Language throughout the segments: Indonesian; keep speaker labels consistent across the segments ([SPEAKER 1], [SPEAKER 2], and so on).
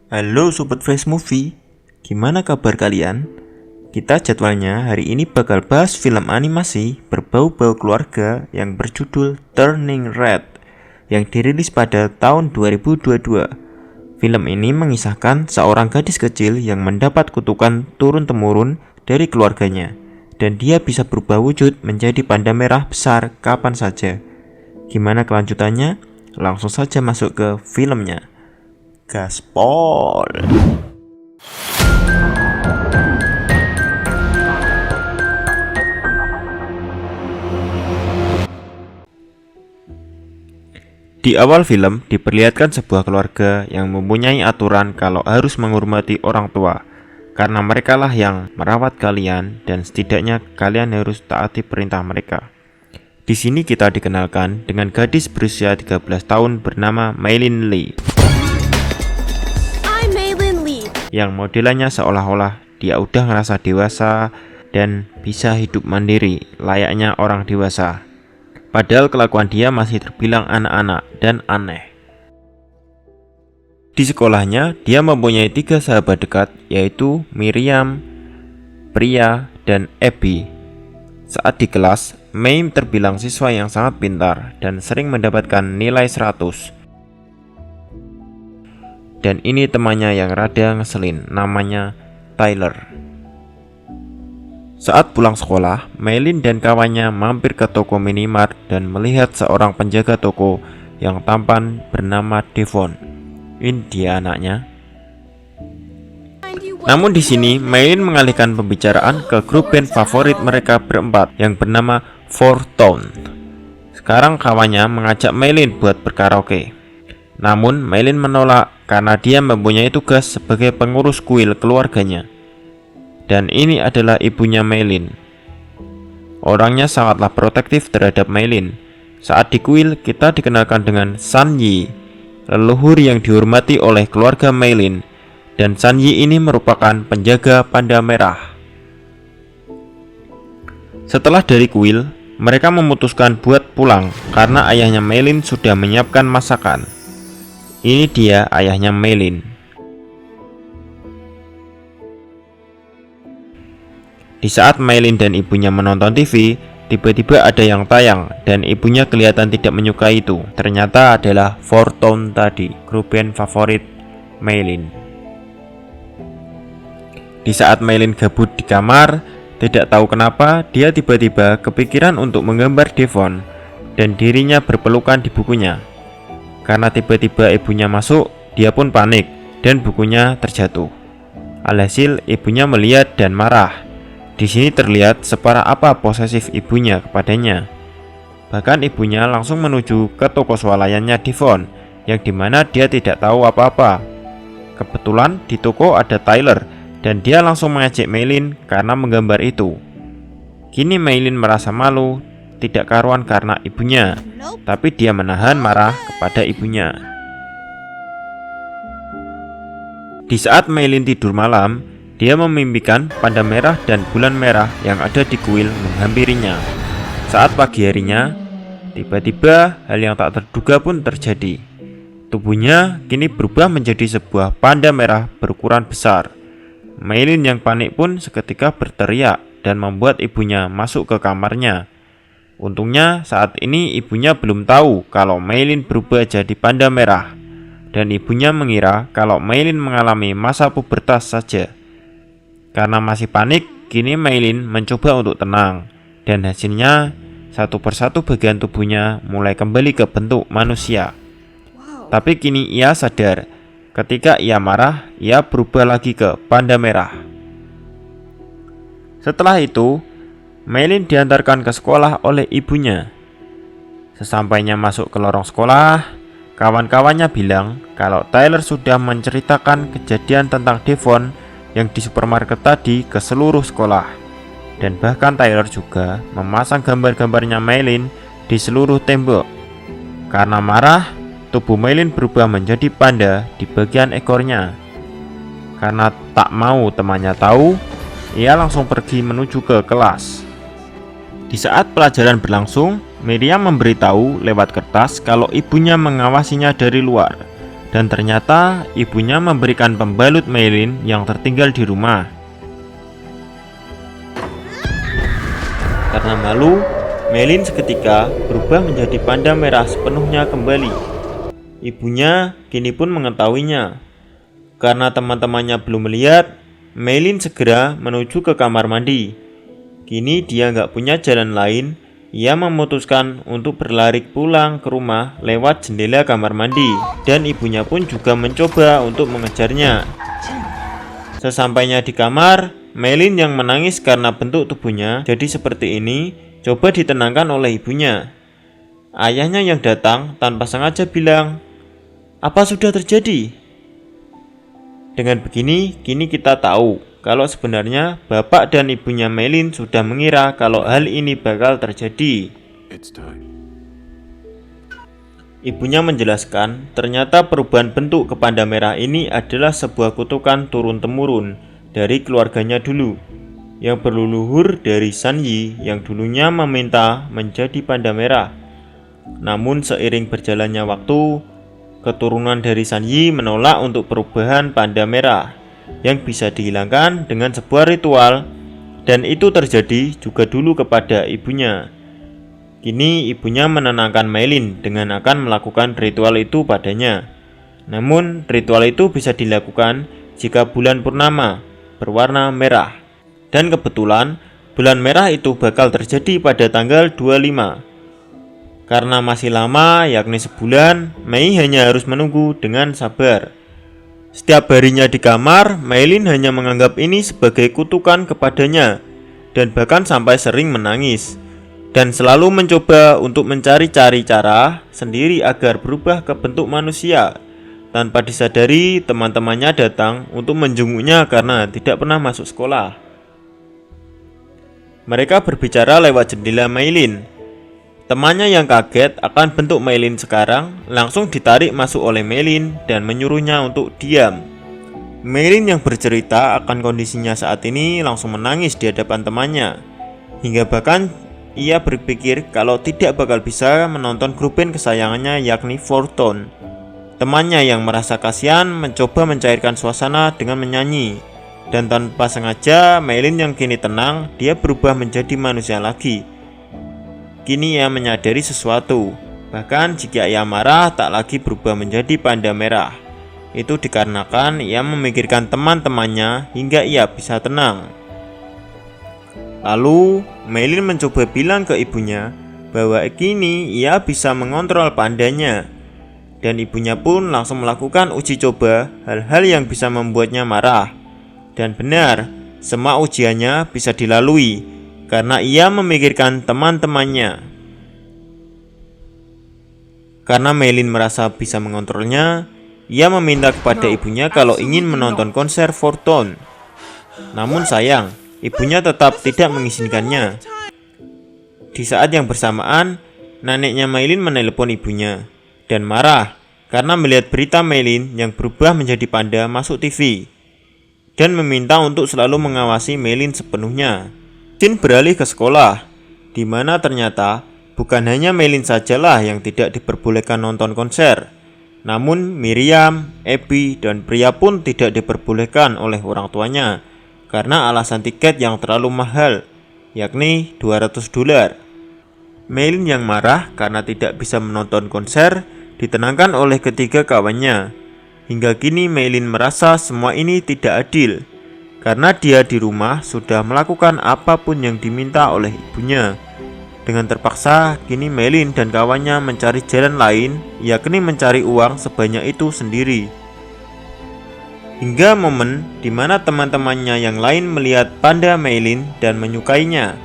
[SPEAKER 1] Halo Sobat Fresh Movie, gimana kabar kalian? Kita jadwalnya hari ini bakal bahas film animasi berbau-bau keluarga yang berjudul Turning Red yang dirilis pada tahun 2022. Film ini mengisahkan seorang gadis kecil yang mendapat kutukan turun-temurun dari keluarganya dan dia bisa berubah wujud menjadi panda merah besar kapan saja. Gimana kelanjutannya? Langsung saja masuk ke filmnya. Gaspol. Di awal film diperlihatkan sebuah keluarga yang mempunyai aturan kalau harus menghormati orang tua karena merekalah yang merawat kalian dan setidaknya kalian harus taati perintah mereka. Di sini kita dikenalkan dengan gadis berusia 13 tahun bernama Maylin Lee. Yang modelannya seolah-olah dia udah ngerasa dewasa dan bisa hidup mandiri layaknya orang dewasa. Padahal kelakuan dia masih terbilang anak-anak dan aneh. Di sekolahnya dia mempunyai 3 sahabat dekat yaitu Miriam, Priya, dan Abby. Saat di kelas, May terbilang siswa yang sangat pintar dan sering mendapatkan nilai 100. Dan ini temannya yang rada ngeselin, namanya Tyler. Saat pulang sekolah, Maylin dan kawannya mampir ke toko minimart dan melihat seorang penjaga toko yang tampan bernama Devon. Ini dia anaknya. Namun di sini Maylin mengalihkan pembicaraan ke grup band favorit mereka berempat yang bernama Four Tone. Sekarang kawannya mengajak Maylin buat berkaraoke. Namun Maylin menolak karena dia mempunyai tugas sebagai pengurus kuil keluarganya. Dan ini adalah ibunya Maylin. Orangnya sangatlah protektif terhadap Maylin. Saat di kuil kita dikenalkan dengan San Yi, leluhur yang dihormati oleh keluarga Maylin. Dan San Yi ini merupakan penjaga panda merah. Setelah dari kuil, mereka memutuskan buat pulang karena ayahnya Maylin sudah menyiapkan masakan. Ini dia ayahnya Maylin. Di saat Maylin dan ibunya menonton TV, tiba-tiba ada yang tayang dan ibunya kelihatan tidak menyukai itu. Ternyata adalah Four Tone tadi, grup band favorit Maylin. Di saat Maylin gabut di kamar, tidak tahu kenapa dia tiba-tiba kepikiran untuk menggambar Devon dan dirinya berpelukan di bukunya. Karena tiba-tiba ibunya masuk, dia pun panik dan bukunya terjatuh. Alhasil ibunya melihat dan marah. Di sini terlihat separah apa posesif ibunya kepadanya. Bahkan ibunya langsung menuju ke toko swalayannya Devon, yang dimana dia tidak tahu apa-apa. Kebetulan di toko ada Tyler, dan dia langsung mengejek Maylin karena menggambar itu. Kini Maylin merasa malu, tidak karuan karena ibunya, tapi dia menahan marah kepada ibunya. Di saat Maylin tidur malam, dia memimpikan panda merah dan bulan merah yang ada di kuil menghampirinya. Saat pagi harinya, tiba-tiba hal yang tak terduga pun terjadi. Tubuhnya kini berubah menjadi sebuah panda merah berukuran besar. Maylin yang panik pun seketika berteriak dan membuat ibunya masuk ke kamarnya. Untungnya saat ini ibunya belum tahu kalau Maylin berubah jadi panda merah. Dan ibunya mengira kalau Maylin mengalami masa pubertas saja. Karena masih panik, kini Maylin mencoba untuk tenang. Dan hasilnya, satu persatu bagian tubuhnya mulai kembali ke bentuk manusia. Tapi kini ia sadar, ketika ia marah, ia berubah lagi ke panda merah. Setelah itu, Maylin diantarkan ke sekolah oleh ibunya. Sesampainya masuk ke lorong sekolah, kawan-kawannya bilang kalau Tyler sudah menceritakan kejadian tentang Devon yang di supermarket tadi ke seluruh sekolah. Dan bahkan Tyler juga memasang gambar-gambarnya Maylin di seluruh tembok. Karena marah, tubuh Maylin berubah menjadi panda di bagian ekornya. Karena tak mau temannya tahu, ia langsung pergi menuju ke kelas. Di saat pelajaran berlangsung, Miriam memberitahu lewat kertas kalau ibunya mengawasinya dari luar. Dan ternyata ibunya memberikan pembalut Meilin yang tertinggal di rumah. Karena malu, Meilin seketika berubah menjadi panda merah sepenuhnya kembali. Ibunya kini pun mengetahuinya. Karena teman-temannya belum melihat, Meilin segera menuju ke kamar mandi. Kini dia nggak punya jalan lain. Ia memutuskan untuk berlari pulang ke rumah lewat jendela kamar mandi, dan ibunya pun juga mencoba untuk mengejarnya. Sesampainya di kamar, Meilin yang menangis karena bentuk tubuhnya jadi seperti ini coba ditenangkan oleh ibunya. Ayahnya yang datang tanpa sengaja bilang, "Apa sudah terjadi?" Dengan begini, kini kita tahu kalau sebenarnya bapak dan ibunya Meilin sudah mengira kalau hal ini bakal terjadi. Ibunya menjelaskan, ternyata perubahan bentuk ke panda merah ini adalah sebuah kutukan turun-temurun dari keluarganya dulu, yang berleluhur dari Sanyi yang dulunya meminta menjadi panda merah. Namun seiring berjalannya waktu, keturunan dari Sanyi menolak untuk perubahan panda merah yang bisa dihilangkan dengan sebuah ritual, dan itu terjadi juga dulu kepada ibunya. Kini ibunya menenangkan Meilin dengan akan melakukan ritual itu padanya. Namun ritual itu bisa dilakukan jika bulan purnama berwarna merah. Dan kebetulan bulan merah itu bakal terjadi pada tanggal 25. Karena masih lama, yakni sebulan, Mei hanya harus menunggu dengan sabar. Setiap harinya di kamar, Meilin hanya menganggap ini sebagai kutukan kepadanya, dan bahkan sampai sering menangis, dan selalu mencoba untuk mencari-cari cara sendiri agar berubah ke bentuk manusia. Tanpa disadari, teman-temannya datang untuk menjenguknya karena tidak pernah masuk sekolah. Mereka berbicara lewat jendela Meilin. Temannya yang kaget akan bentuk Meilin sekarang langsung ditarik masuk oleh Meilin dan menyuruhnya untuk diam. Meilin yang bercerita akan kondisinya saat ini langsung menangis di hadapan temannya, hingga bahkan ia berpikir kalau tidak bakal bisa menonton grup band kesayangannya yakni Fortune. Temannya yang merasa kasihan mencoba mencairkan suasana dengan menyanyi, dan tanpa sengaja Meilin yang kini tenang, dia berubah menjadi manusia lagi. Kini ia menyadari sesuatu, bahkan jika ia marah tak lagi berubah menjadi panda merah. Itu dikarenakan ia memikirkan teman-temannya hingga ia bisa tenang. Lalu Meilin mencoba bilang ke ibunya bahwa kini ia bisa mengontrol pandanya, dan ibunya pun langsung melakukan uji coba hal-hal yang bisa membuatnya marah. Dan benar, semua ujiannya bisa dilalui karena ia memikirkan teman-temannya. Karena Meilin merasa bisa mengontrolnya, ia meminta kepada ibunya kalau ingin menonton konser Fortune. Namun sayang, ibunya tetap tidak mengizinkannya. Di saat yang bersamaan, neneknya Meilin menelepon ibunya dan marah karena melihat berita Meilin yang berubah menjadi panda masuk TV, dan meminta untuk selalu mengawasi Meilin sepenuhnya. Sin beralih ke sekolah, di mana ternyata bukan hanya Meilin sajalah yang tidak diperbolehkan nonton konser, namun Miriam, Abby, dan Pria pun tidak diperbolehkan oleh orang tuanya karena alasan tiket yang terlalu mahal, yakni $200. Meilin yang marah karena tidak bisa menonton konser ditenangkan oleh ketiga kawannya. Hingga kini Meilin merasa semua ini tidak adil, karena dia di rumah sudah melakukan apapun yang diminta oleh ibunya. Dengan terpaksa, kini Meilin dan kawannya mencari jalan lain, yakni mencari uang sebanyak itu sendiri. Hingga momen di mana teman-temannya yang lain melihat panda Meilin dan menyukainya.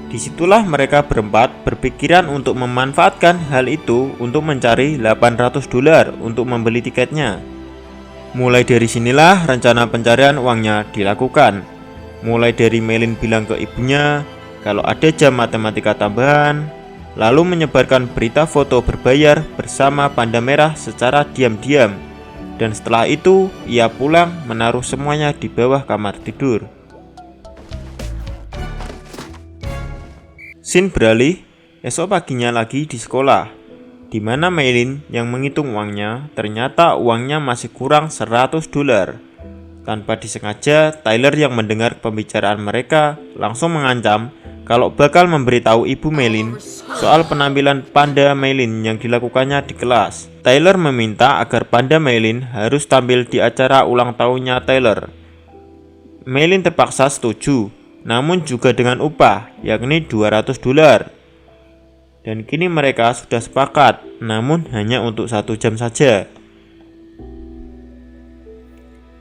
[SPEAKER 1] Disitulah mereka berempat berpikiran untuk memanfaatkan hal itu untuk mencari $800 untuk membeli tiketnya. Mulai dari sinilah rencana pencarian uangnya dilakukan. Mulai dari Meilin bilang ke ibunya kalau ada jam matematika tambahan, lalu menyebarkan berita foto berbayar bersama panda merah secara diam-diam, dan setelah itu ia pulang menaruh semuanya di bawah kamar tidur. Scene beralih, esok paginya lagi di sekolah. di mana Maylin yang menghitung uangnya ternyata uangnya masih kurang $100. Tanpa disengaja, Tyler yang mendengar pembicaraan mereka langsung mengancam kalau bakal memberitahu ibu Maylin soal penampilan panda Maylin yang dilakukannya di kelas. Tyler meminta agar panda Maylin harus tampil di acara ulang tahunnya Tyler. Maylin terpaksa setuju, namun juga dengan upah, yakni $200. Dan kini mereka sudah sepakat, namun hanya untuk 1 jam saja.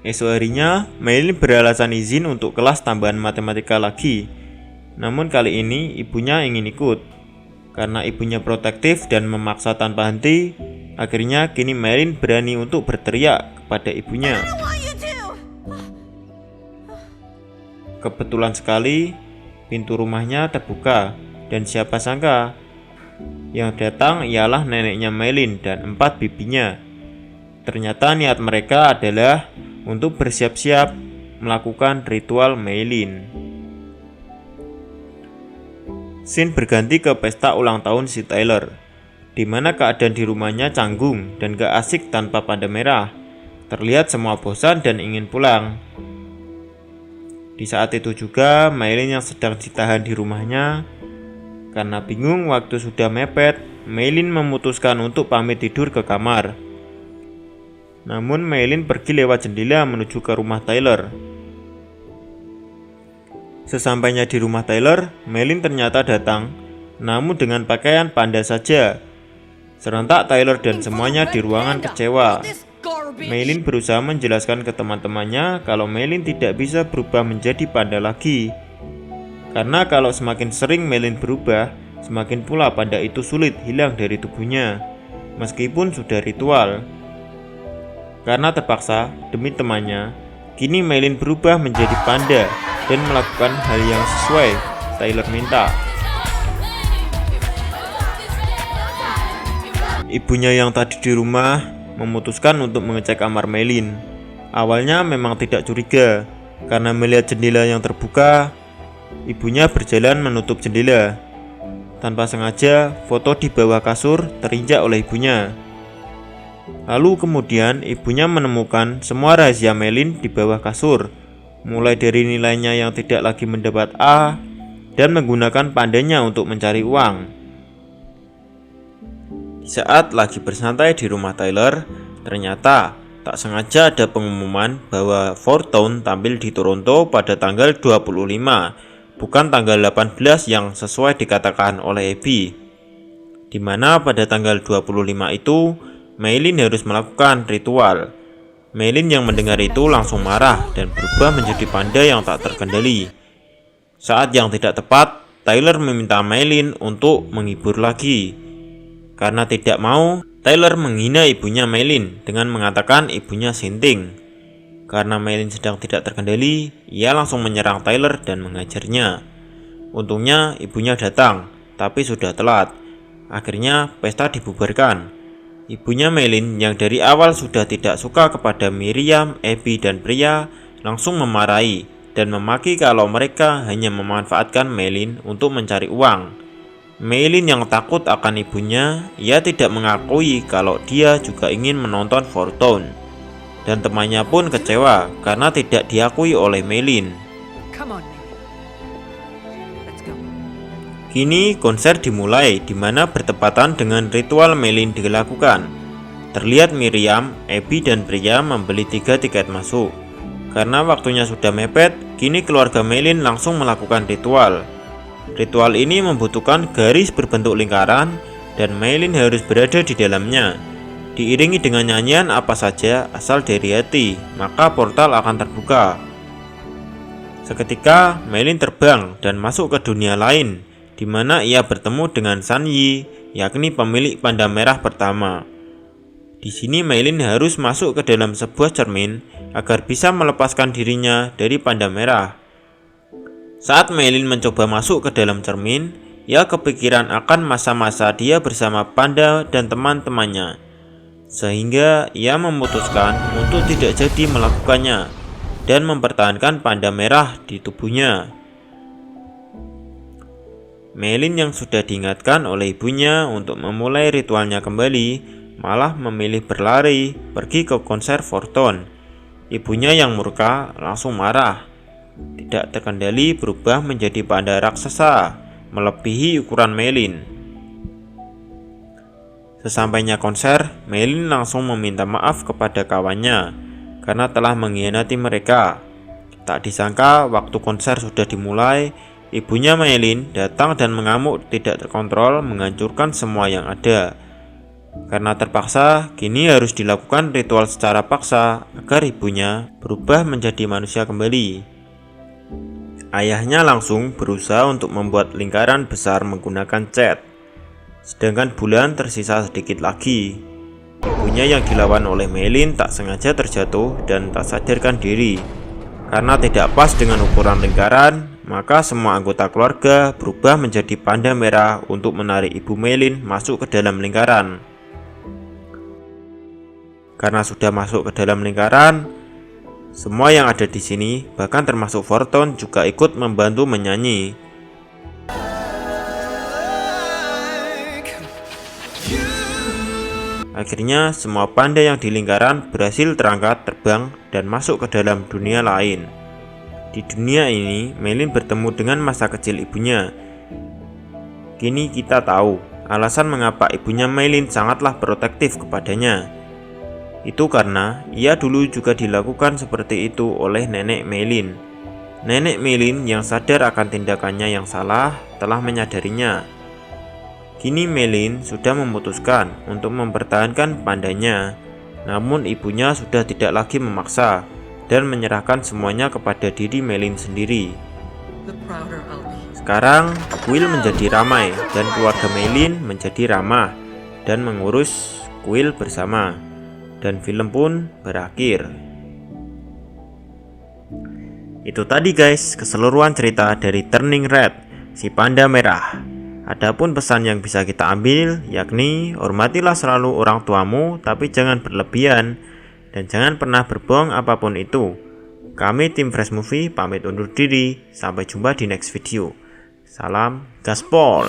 [SPEAKER 1] Esok harinya, Maylin beralasan izin untuk kelas tambahan matematika lagi. Namun kali ini ibunya ingin ikut. Karena ibunya protektif dan memaksa tanpa henti, akhirnya kini Maylin berani untuk berteriak kepada ibunya. Kebetulan sekali, pintu rumahnya terbuka dan siapa sangka yang datang ialah neneknya Maylin dan 4 bibinya. Ternyata niat mereka adalah untuk bersiap-siap melakukan ritual Maylin. Scene berganti ke pesta ulang tahun si Tyler, di mana keadaan di rumahnya canggung dan gak asik tanpa panda merah. Terlihat semua bosan dan ingin pulang. Di saat itu juga Maylin yang sedang ditahan di rumahnya karena bingung waktu sudah mepet, Maylin memutuskan untuk pamit tidur ke kamar. Namun Maylin pergi lewat jendela menuju ke rumah Tyler. Sesampainya di rumah Tyler, Maylin ternyata datang, namun dengan pakaian panda saja. Serentak Tyler dan semuanya di ruangan kecewa. Maylin berusaha menjelaskan ke teman-temannya kalau Maylin tidak bisa berubah menjadi panda lagi. Karena kalau semakin sering Maylin berubah, semakin pula panda itu sulit hilang dari tubuhnya, meskipun sudah ritual. Karena terpaksa demi temannya, kini Maylin berubah menjadi panda dan melakukan hal yang sesuai Tyler minta. Ibunya yang tadi di rumah memutuskan untuk mengecek kamar Maylin. Awalnya memang tidak curiga, karena melihat jendela yang terbuka, ibunya berjalan menutup jendela. Tanpa sengaja, foto di bawah kasur terinjak oleh ibunya. Lalu kemudian ibunya menemukan semua rahasia Maylin di bawah kasur, mulai dari nilainya yang tidak lagi mendapat A, dan menggunakan pandanya untuk mencari uang. Di saat lagi bersantai di rumah Tyler, ternyata tak sengaja ada pengumuman bahwa Fortune tampil di Toronto pada tanggal 25, bukan tanggal 18 yang sesuai dikatakan oleh Abby. Dimana pada tanggal 25 itu, Maylin harus melakukan ritual. Maylin yang mendengar itu langsung marah dan berubah menjadi panda yang tak terkendali. Saat yang tidak tepat, Tyler meminta Maylin untuk menghibur lagi. Karena tidak mau, Tyler menghina ibunya Maylin dengan mengatakan ibunya sinting. Karena Maylin sedang tidak terkendali, ia langsung menyerang Tyler dan mengajarnya. Untungnya ibunya datang, tapi sudah telat. Akhirnya pesta dibubarkan. Ibunya Maylin yang dari awal sudah tidak suka kepada Miriam, Abby, dan Priya langsung memarahi dan memaki kalau mereka hanya memanfaatkan Maylin untuk mencari uang. Maylin yang takut akan ibunya, ia tidak mengakui kalau dia juga ingin menonton Fortune. Dan temannya pun kecewa karena tidak diakui oleh Maylin. Kini konser dimulai di mana bertepatan dengan ritual Maylin dilakukan. Terlihat Miriam, Abby, dan Priya membeli 3 tiket masuk. Karena waktunya sudah mepet, kini keluarga Maylin langsung melakukan ritual. Ritual ini membutuhkan garis berbentuk lingkaran dan Maylin harus berada di dalamnya. Diiringi dengan nyanyian apa saja asal dari hati, maka portal akan terbuka. Seketika Maylin terbang dan masuk ke dunia lain, di mana ia bertemu dengan San Yi, yakni pemilik panda merah pertama. Di sini Maylin harus masuk ke dalam sebuah cermin agar bisa melepaskan dirinya dari panda merah. Saat Maylin mencoba masuk ke dalam cermin, ia kepikiran akan masa-masa dia bersama panda dan teman-temannya, sehingga ia memutuskan untuk tidak jadi melakukannya dan mempertahankan panda merah di tubuhnya. Meilin yang sudah diingatkan oleh ibunya untuk memulai ritualnya kembali, malah memilih berlari pergi ke konser Fortune. Ibunya yang murka langsung marah. Tidak terkendali berubah menjadi panda raksasa, melebihi ukuran Meilin. Sesampainya konser, Meilin langsung meminta maaf kepada kawannya karena telah mengkhianati mereka. Tak disangka waktu konser sudah dimulai, ibunya Meilin datang dan mengamuk tidak terkontrol menghancurkan semua yang ada. Karena terpaksa, kini harus dilakukan ritual secara paksa agar ibunya berubah menjadi manusia kembali. Ayahnya langsung berusaha untuk membuat lingkaran besar menggunakan cat. Sedangkan bulan tersisa sedikit lagi. Ibunya yang dilawan oleh Meilin tak sengaja terjatuh dan tak sadarkan diri. Karena tidak pas dengan ukuran lingkaran, maka semua anggota keluarga berubah menjadi panda merah untuk menarik ibu Meilin masuk ke dalam lingkaran. Karena sudah masuk ke dalam lingkaran, semua yang ada di sini, bahkan termasuk Fortune, juga ikut membantu menyanyi. Akhirnya, semua panda yang di lingkaran berhasil terangkat terbang dan masuk ke dalam dunia lain. Di dunia ini, Meilin bertemu dengan masa kecil ibunya. Kini kita tahu alasan mengapa ibunya Meilin sangatlah protektif kepadanya. Itu karena ia dulu juga dilakukan seperti itu oleh nenek Meilin. Nenek Meilin yang sadar akan tindakannya yang salah telah menyadarinya. Kini Meilin sudah memutuskan untuk mempertahankan pandanya, namun ibunya sudah tidak lagi memaksa dan menyerahkan semuanya kepada diri Meilin sendiri. Sekarang, kuil menjadi ramai dan keluarga Meilin menjadi ramah dan mengurus kuil bersama, dan film pun berakhir. Itu tadi guys, keseluruhan cerita dari Turning Red, si panda merah. Adapun pesan yang bisa kita ambil, yakni hormatilah selalu orang tuamu, tapi jangan berlebihan, dan jangan pernah berbohong apapun itu. Kami tim Fresh Movie pamit undur diri, sampai jumpa di next video. Salam gaspol.